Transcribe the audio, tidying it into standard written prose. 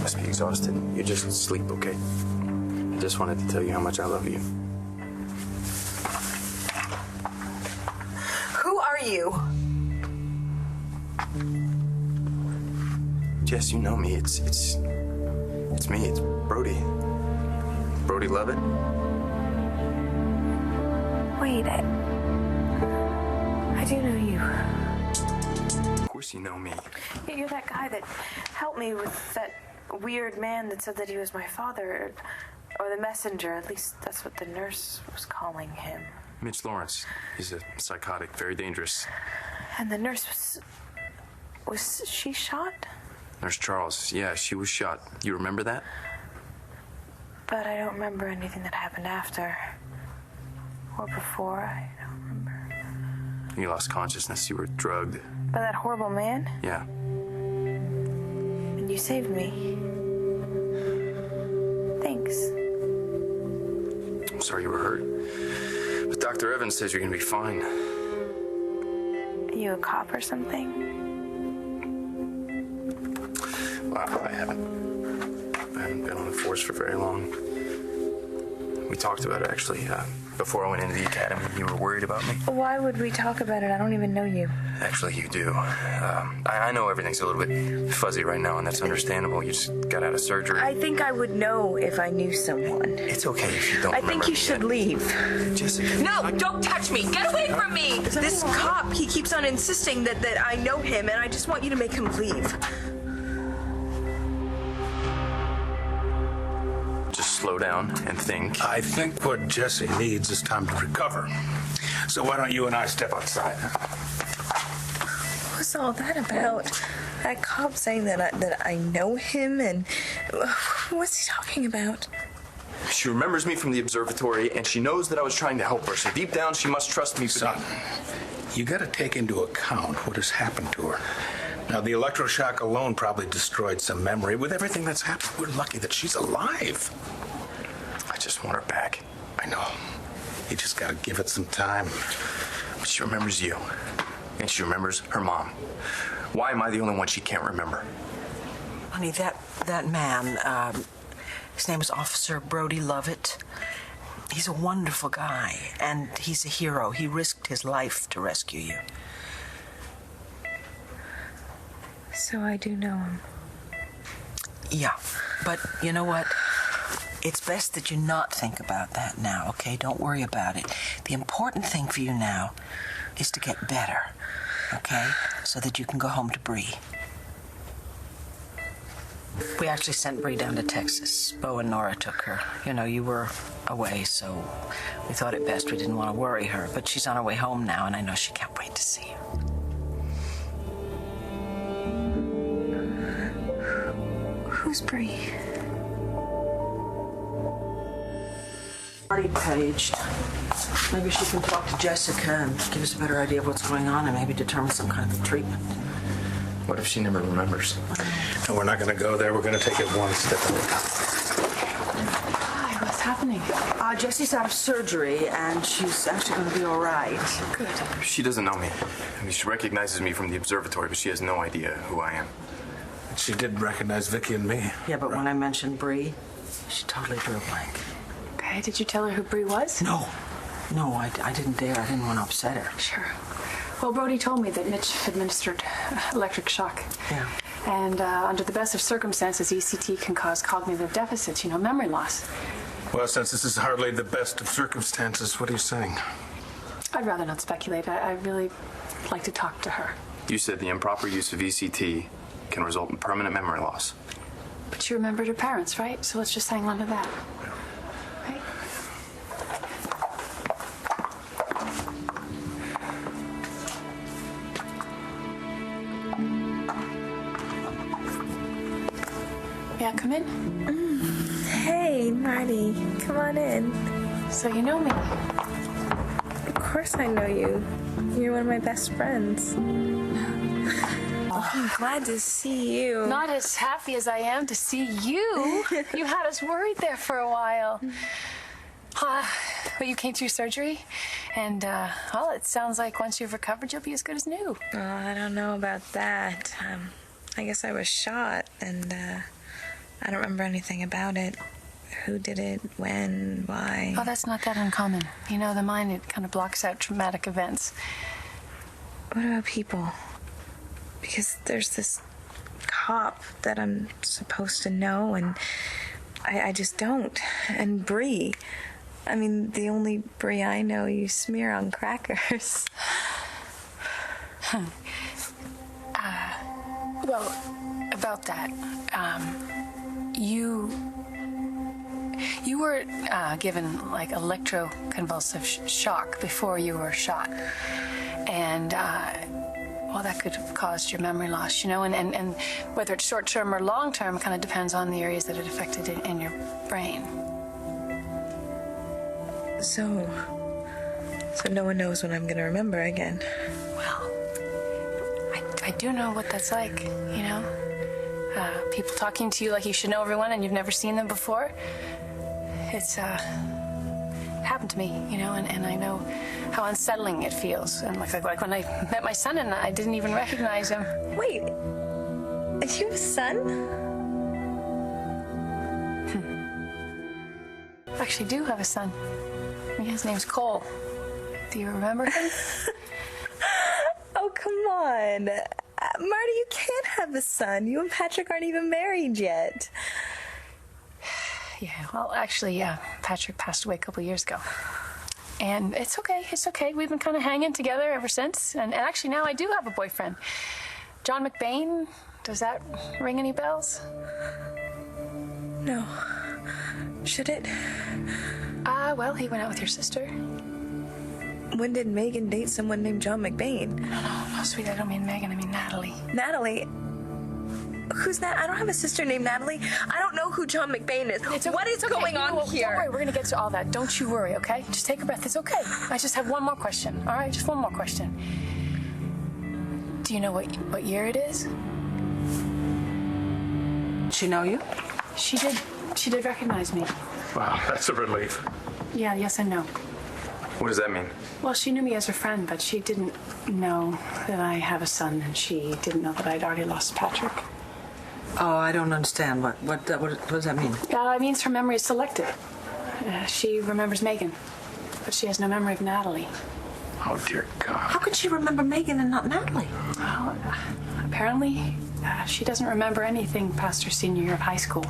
must be exhausted. You just sleep, okay? I just wanted to tell you how much I love you. Who are you? Jess, you know me. It's me. It's Brody. Brody Lovett. Wait, I do know you. Of course you know me. You're that guy that helped me with that weird man that said that he was my father, or the messenger. At least that's what the nurse was calling him. Mitch Lawrence. He's a psychotic, very dangerous. And the nurse was she shot? Nurse Charles. Yeah, she was shot. You remember that? But I don't remember anything that happened after. Or before. I don't remember. You lost consciousness. You were drugged. By that horrible man? Yeah. And you saved me. Thanks. I'm sorry you were hurt. But Dr. Evans says you're gonna be fine. Are you a cop or something? Well, I haven't been on the force for very long. We talked about it, actually. Before I went into the academy, you were worried about me. Why would we talk about it? I don't even know you. Actually, you do. I know everything's a little bit fuzzy right now, and that's understandable. You just got out of surgery. I think I would know if I knew someone. It's okay if you don't I think you should leave. Jessica. No, don't touch me. Get away from me. This cop, he keeps on insisting that I know him, and I just want you to make him leave. Slow down and think. I think what Jesse needs is time to recover. So why don't you and I step outside? What's all that about? That cop saying that I know him, and what's he talking about? She remembers me from the observatory, and she knows that I was trying to help her. So deep down, she must trust me. Son, you got to take into account what has happened to her. Now, the electroshock alone probably destroyed some memory. With everything that's happened, we're lucky that she's alive. I just want her back. I know. You just gotta give it some time. But she remembers you. And she remembers her mom. Why am I the only one she can't remember? Honey, that man, his name is Officer Brody Lovett. He's a wonderful guy, and he's a hero. He risked his life to rescue you. So I do know him. Yeah, but you know what? It's best that you not think about that now, okay? Don't worry about it. The important thing for you now is to get better, okay? So that you can go home to Bree. We actually sent Bree down to Texas. Bo and Nora took her. You know, you were away, so we thought it best. We didn't want to worry her, but she's on her way home now, and I know she can't wait to see you. Who's Bree? Marty paged. Maybe she can talk to Jessica and give us a better idea of what's going on and maybe determine some kind of treatment. What if she never remembers? No, we're not gonna go there. We're gonna take it one step at a time. Hi, what's happening? Jessie's out of surgery and she's actually going to be all right. Good. She doesn't know me. I mean, she recognizes me from the observatory, but she has no idea who I am. She did recognize Viki and me. Yeah, but when I mentioned Bree, she totally drew a blank. Okay, did you tell her who Bree was? No, I didn't dare. I didn't want to upset her. Sure. Well, Brody told me that Mitch administered electric shock. Yeah. And under the best of circumstances, ECT can cause cognitive deficits, memory loss. Well, since this is hardly the best of circumstances, what are you saying? I'd rather not speculate. I really like to talk to her. You said the improper use of ECT can result in permanent memory loss. But she remembered her parents, right? So let's just hang on to that. Right? May I come in? Hey, Marty. Come on in. So you know me. Of course I know you. You're one of my best friends. Oh, I'm glad to see you. Not as happy as I am to see you. You had us worried there for a while. But you came through surgery, and, well, it sounds like once you've recovered, you'll be as good as new. Oh, I don't know about that. I guess I was shot, and, I don't remember anything about it. Who did it, when, why. Oh, that's not that uncommon. You know, the mind, it kind of blocks out traumatic events. What about people? Because there's this cop that I'm supposed to know, and I just don't. And Brie. I mean, the only Brie I know you smear on crackers. Well, about that, you were given like electroconvulsive shock before you were shot, and well, that could have caused your memory loss, you know, and whether it's short-term or long-term kind of depends on the areas that it affected in your brain. So no one knows when I'm gonna remember again. Well, I do know what that's like, you know? People talking to you like you should know everyone and you've never seen them before. It's, happened to me, you know, and I know how unsettling it feels. And like when I met my son and I didn't even recognize him. Wait, do you have a son? I actually do have a son. His name's Cole. Do you remember him? Oh, come on. Marty, you can't have a son. You and Patrick aren't even married yet. Yeah, well, actually, yeah, Patrick passed away a couple years ago. And it's okay. We've been kind of hanging together ever since. And actually, now I do have a boyfriend. John McBain. Does that ring any bells? No. Should it? Well, he went out with your sister. When did Megan date someone named John McBain? No, sweetie, I don't mean Megan, I mean Natalie. Natalie? Who's that? I don't have a sister named Natalie. I don't know who John McBain is. What is going on here? Don't worry, we're gonna get to all that. Don't you worry, okay? Just take a breath. It's okay. I just have one more question. All right, just one more question. Do you know what year it is? She know you? She did. She did recognize me. Wow, that's a relief. Yeah, yes and no. What does that mean? Well, she knew me as her friend, but she didn't know that I have a son, and she didn't know that I'd already lost Patrick. Oh, I don't understand. What does that mean? It means her memory is selective. She remembers Megan, but she has no memory of Natalie. Oh, dear God. How could she remember Megan and not Natalie? Well, apparently, she doesn't remember anything past her senior year of high school.